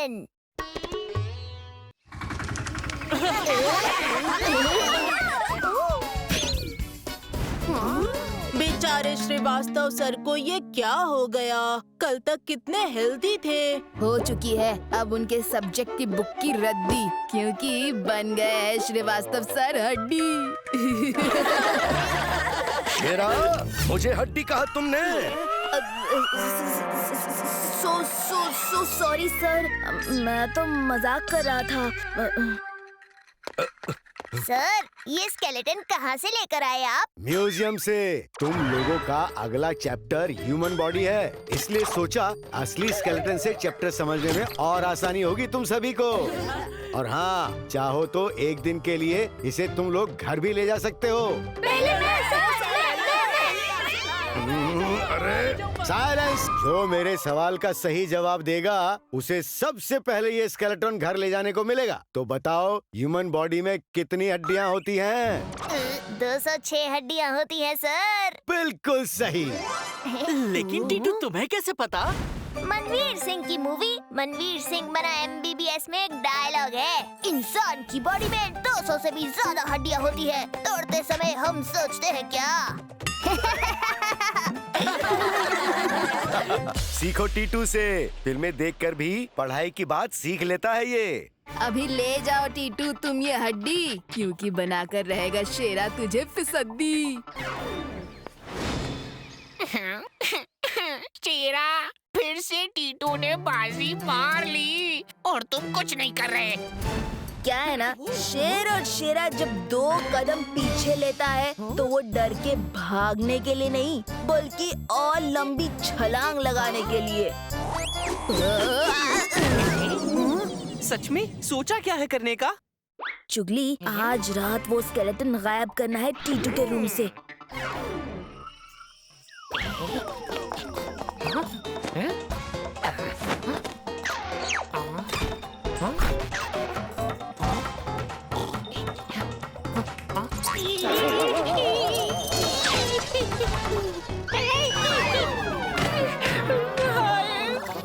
Skeleton. बेचारे Srivastava sir को ये क्या हो गया? कल तक कितने हेल्दी थे। हो चुकी है अब उनके सब्जेक्ट की बुक की रद्दी, क्योंकि बन गए हैं श्रीवास्तव सर हड्डी। शेरा, मुझे हड्डी कहा तुमने? सॉरी सर, मैं तो मजाक कर रहा था। सर, ये स्केलेटन कहाँ से लेकर आए आप? म्यूजियम से। तुम लोगों का अगला चैप्टर ह्यूमन बॉडी है, इसलिए सोचा असली स्केलेटन से चैप्टर समझने में और आसानी होगी तुम सभी को। और हाँ, चाहो तो एक दिन के लिए इसे तुम लोग घर भी ले जा सकते हो। अरे साइलेंस! जो मेरे सवाल का सही जवाब देगा उसे सबसे पहले ये स्केलेटन घर ले जाने को मिलेगा। तो बताओ, ह्यूमन बॉडी में कितनी हड्डियाँ होती हैं? 206 हड्डियाँ होती हैं सर। बिल्कुल सही। लेकिन टीटू, तुम्हें कैसे पता? मनवीर सिंह की मूवी मनवीर सिंह बना MBBS में एक डायलॉग है, इंसान की बॉडी में 200 से भी ज्यादा हड्डियाँ होती है। तोड़ते समय हम सोचते हैं क्या? सीखो टीटू से। फिल्में देखकर भी पढ़ाई की बात सीख लेता है ये। अभी ले जाओ टीटू तुम ये हड्डी, क्योंकि बनाकर रहेगा शेरा तुझे फिसड्डी। शेरा, फिर से टीटू ने बाजी मार ली और तुम कुछ नहीं कर रहे। क्या है ना, शेर और शेरा जब 2 कदम पीछे लेता है तो वो डर के भागने के लिए नहीं, बल्कि और लंबी छलांग लगाने के लिए। सच में सोचा क्या है करने का? चुगली, आज रात वो स्केलेटन गायब करना है टीटू के रूम से।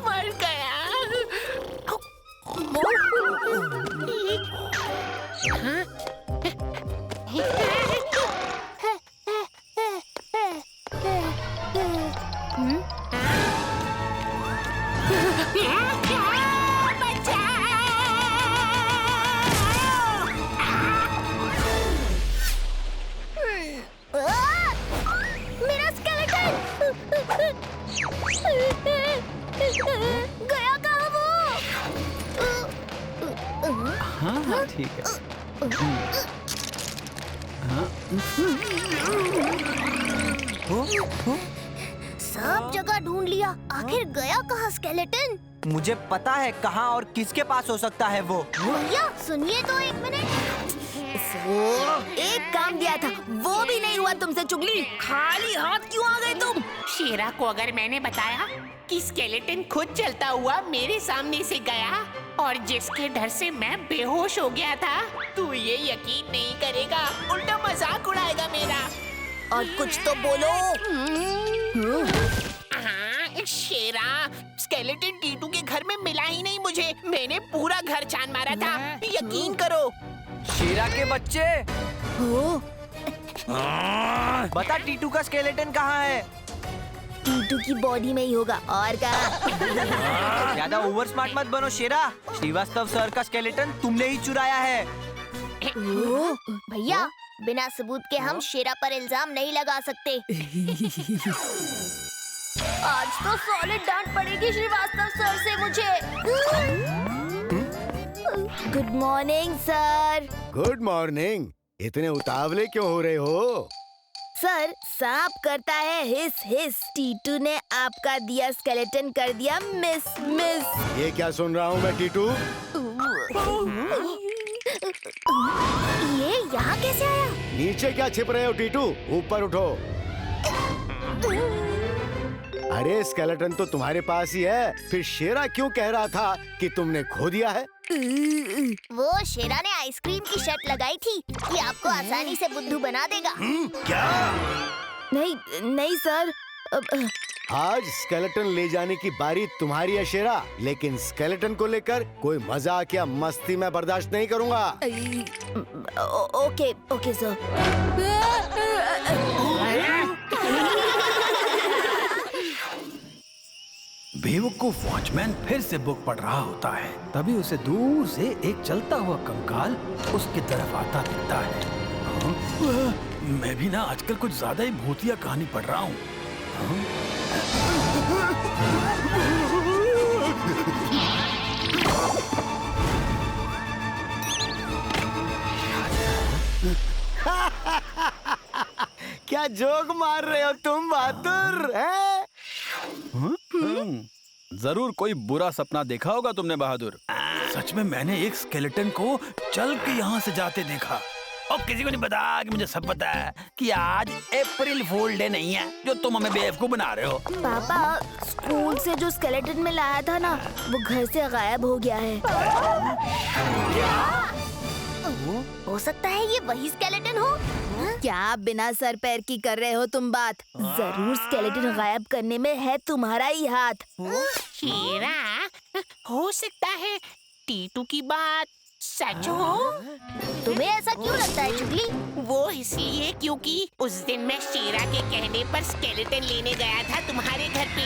मर गया। मेरा स्केलेटन गया कहाँ वो? हाँ ठीक है। सब जगह ढूंढ लिया, आखिर गया कहाँ स्केलेटन? मुझे पता है कहाँ और किसके पास हो सकता है वो। भैया सुनिए तो एक मिनट। एक काम दिया था वो भी नहीं हुआ तुमसे चुगली, खाली हाथ क्यों आ गए तुम? शेरा को अगर मैंने बताया कि स्केलेटन खुद चलता हुआ मेरे सामने से गया और जिसके डर से मैं बेहोश हो गया था, तू ये यकीन नहीं करेगा, उल्टा मजाक उड़ाएगा मेरा। और कुछ तो बोलो। हाँ, शेरा, स्केलेटन टीटू के घर में मिला ही नहीं मुझे। मैंने पूरा घर छान मारा था, यकीन करो। शेरा के बच्चे, बता टीटू का स्केलेटन कहाँ है? टीटू की बॉडी में ही होगा, और कहाँ? ज्यादा ओवर स्मार्ट मत बनो शेरा। श्रीवास्तव सर का स्केलेटन तुमने ही चुराया है। भैया, बिना सबूत के हम शेरा पर इल्जाम नहीं लगा सकते। आज तो सॉलिड डांट पड़ेगी श्रीवास्तव सर से मुझे। Good morning sir. Good morning. इतने उतावले क्यों हो रहे हो? सर, सांप करता है हिस हिस। टीटू ने आपका दिया स्केलेटन कर दिया मिस मिस। ये क्या सुन रहा हूँ मैं टीटू? ये यहाँ कैसे आया? नीचे क्या छिप रहे हो टीटू? ऊपर उठो। अरे स्केलेटन तो तुम्हारे पास ही है, फिर शेरा क्यों कह रहा था कि तुमने खो दिया है? वो शेरा ने आइसक्रीम की शर्त लगाई थी कि आपको आसानी से बुद्धू बना देगा। क्या? नहीं नहीं सर, आज स्केलेटन ले जाने की बारी तुम्हारी है शेरा, लेकिन स्केलेटन को लेकर कोई मजाक या मस्ती मैं बर्दाश्त नहीं करूंगा। Okay okay sir. बेवकूफ वॉचमैन फिर से बुक पढ़ रहा होता है, तभी उसे दूर से एक चलता हुआ कंकाल उसकी तरफ आता दिखता है। हाँ? मैं भी ना आजकल कुछ ज्यादा ही भूतिया कहानी पढ़ रहा हूँ। क्या जोक मार रहे हो तुम बहादुर हैं? जरूर कोई बुरा सपना देखा होगा तुमने बहादुर। सच में मैंने एक स्केलेटन को चल के यहाँ से जाते देखा। और किसी को नहीं पता कि मुझे सब पता है कि आज अप्रैल फूल डे नहीं है जो तुम हमें बेवकूफ बना रहे हो। पापा, स्कूल से जो स्केलेटन में लाया था ना, वो घर से गायब हो गया है। हो सकता है ये वही स्केलेटन हो। क्या बिना सर पैर की कर रहे हो तुम बात? जरूर स्केलेटन गायब करने में है तुम्हारा ही हाथ। शेरा, हो सकता है टीटू की बात सच हो। तुम्हें ऐसा क्यों लगता है चुगली? वो इसलिए क्योंकि उस दिन मैं शेरा के कहने पर स्केलेटन लेने गया था तुम्हारे घर पे।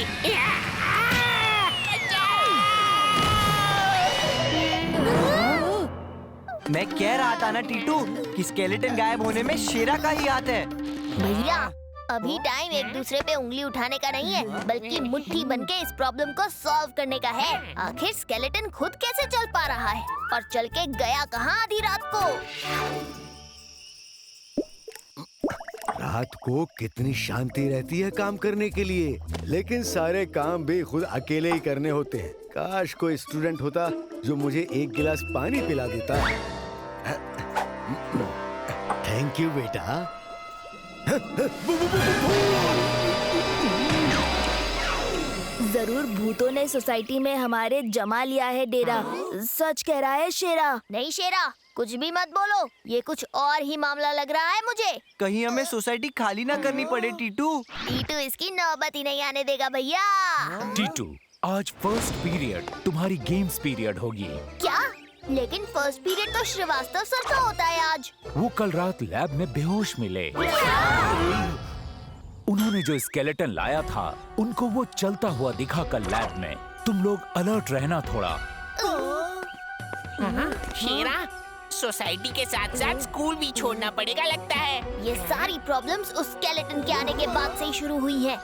मैं कह रहा था ना टीटू कि स्केलेटन गायब होने में शेरा का ही हाथ है। भैया, अभी टाइम एक दूसरे पे उंगली उठाने का नहीं है, बल्कि मुट्ठी बनके इस प्रॉब्लम को सॉल्व करने का है। आखिर स्केलेटन खुद कैसे चल पा रहा है और चल के गया कहाँ आधी रात को? रात को कितनी शांति रहती है काम करने के लिए, लेकिन सारे काम भी खुद अकेले ही करने होते हैं। काश कोई स्टूडेंट होता जो मुझे एक गिलास पानी पिला देता। थैंक यू बेटा। जरूर भूतों ने सोसाइटी में हमारे जमा लिया है डेरा। सच कह रहा है शेरा। नहीं शेरा, कुछ भी मत बोलो, ये कुछ और ही मामला लग रहा है मुझे। कहीं हमें सोसाइटी खाली ना करनी पड़े टीटू। टीटू इसकी नौबत ही नहीं आने देगा भैया। टीटू, आज फर्स्ट पीरियड तुम्हारी गेम्स पीरियड होगी। क्या? लेकिन फर्स्ट पीरियड तो श्रीवास्तव सर का होता है आज। वो कल रात लैब में बेहोश मिले। उन्होंने जो स्केलेटन लाया था उनको वो चलता हुआ दिखा कल लैब में। तुम लोग अलर्ट रहना थोड़ा। शेरा, सोसाइटी के साथ साथ स्कूल भी छोड़ना पड़ेगा लगता है। ये सारी प्रॉब्लम्स उस स्केलेटन के आने के बाद से ही शुरू हुई हैं।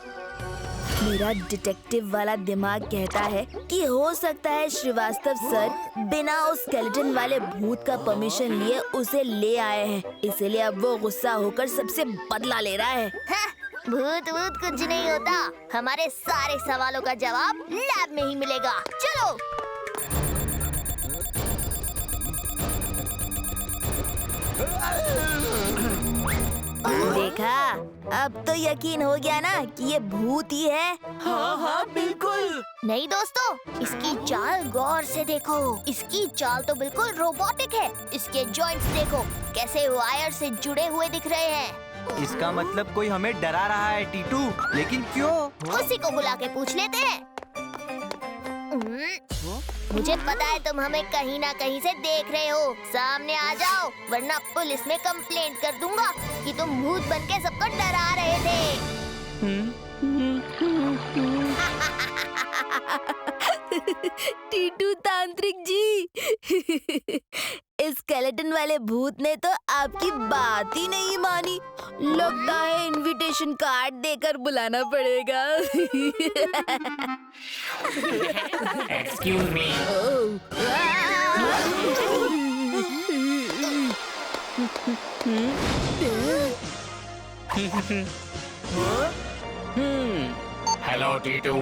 मेरा डिटेक्टिव वाला दिमाग कहता है कि हो सकता है श्रीवास्तव सर बिना उस स्केलेटन वाले भूत का परमिशन लिए उसे ले आए हैं, इसलिए अब वो गुस्सा होकर सबसे बदला ले रहा है। भूत वूत कुछ नहीं होता, हमारे सारे सवालों का जवाब लैब में ही मिलेगा। चलो। देखा, अब तो यकीन हो गया ना कि ये भूत ही है। हाँ हाँ बिल्कुल। नहीं दोस्तों, इसकी चाल गौर से देखो। इसकी चाल तो बिल्कुल रोबोटिक है। इसके जॉइंट्स देखो कैसे वायर से जुड़े हुए दिख रहे हैं। इसका मतलब कोई हमें डरा रहा है टीटू, लेकिन क्यों? उसी को बुला के पूछ लेते हैं। मुझे पता है तुम हमें कहीं ना कहीं से देख रहे हो। सामने आ जाओ, वरना पुलिस में कंप्लेंट कर दूंगा कि तुम भूत बनके सबको डरा रहे थे। टीटू तांत्रिक जी, इस स्केलेटन वाले भूत ने तो आपकी बात ही नहीं मानी। लगता है इनविटेशन कार्ड देकर बुलाना पड़ेगा। Excuse me. Hello Titu.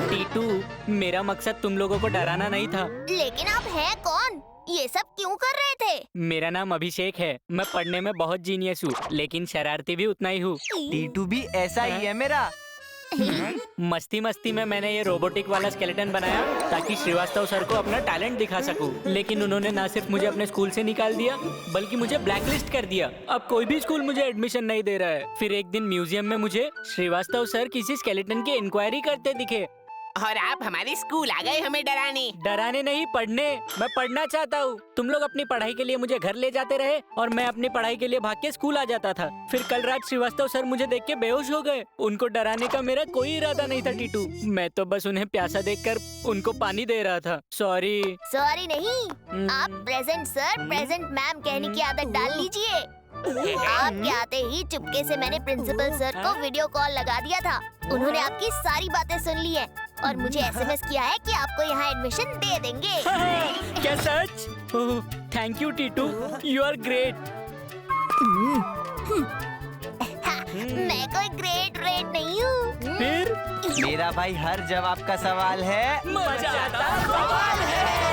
Titu, मेरा मकसद तुम लोगों को डराना नहीं था। लेकिन आप हैं कौन? ये सब क्यों कर रहे थे? मेरा नाम अभिषेक है। मैं पढ़ने में बहुत जीनियस हूँ, लेकिन शरारती भी उतना ही हूँ। टीटू भी ऐसा ही है मेरा। मस्ती मस्ती में मैंने ये रोबोटिक वाला स्केलेटन बनाया ताकि श्रीवास्तव सर को अपना टैलेंट दिखा सकूं। लेकिन उन्होंने ना सिर्फ मुझे अपने स्कूल से निकाल दिया बल्कि मुझे ब्लैकलिस्ट कर दिया। अब कोई भी स्कूल मुझे एडमिशन नहीं दे रहा है। फिर एक दिन म्यूजियम में मुझे श्रीवास्तव सर किसी स्केलेटन की इंक्वायरी करते दिखे। और आप हमारे स्कूल आ गए हमें डराने नहीं, पढ़ने। मैं पढ़ना चाहता हूँ। तुम लोग अपनी पढ़ाई के लिए मुझे घर ले जाते रहे और मैं अपनी पढ़ाई के लिए भाग के स्कूल आ जाता था। फिर कल रात श्रीवास्तव सर मुझे देख के बेहोश हो गए। उनको डराने का मेरा कोई इरादा नहीं था टीटू। मैं तो बस उन्हें प्यासा देखकर उनको पानी दे रहा था। सॉरी नहीं, आप प्रेजेंट सर प्रेजेंट मैम कहने की आदत डाल लीजिए। आपके आते ही चुपके से मैंने प्रिंसिपल सर को वीडियो कॉल लगा दिया था। उन्होंने आपकी सारी बातें सुन ली हैं और मुझे एसएमएस किया है कि आपको यहाँ एडमिशन दे देंगे। क्या सच? Thank you Titu, you are great. मैं कोई ग्रेट नहीं हूँ। फिर मेरा भाई हर जवाब का सवाल है। मजा आता सवाल है।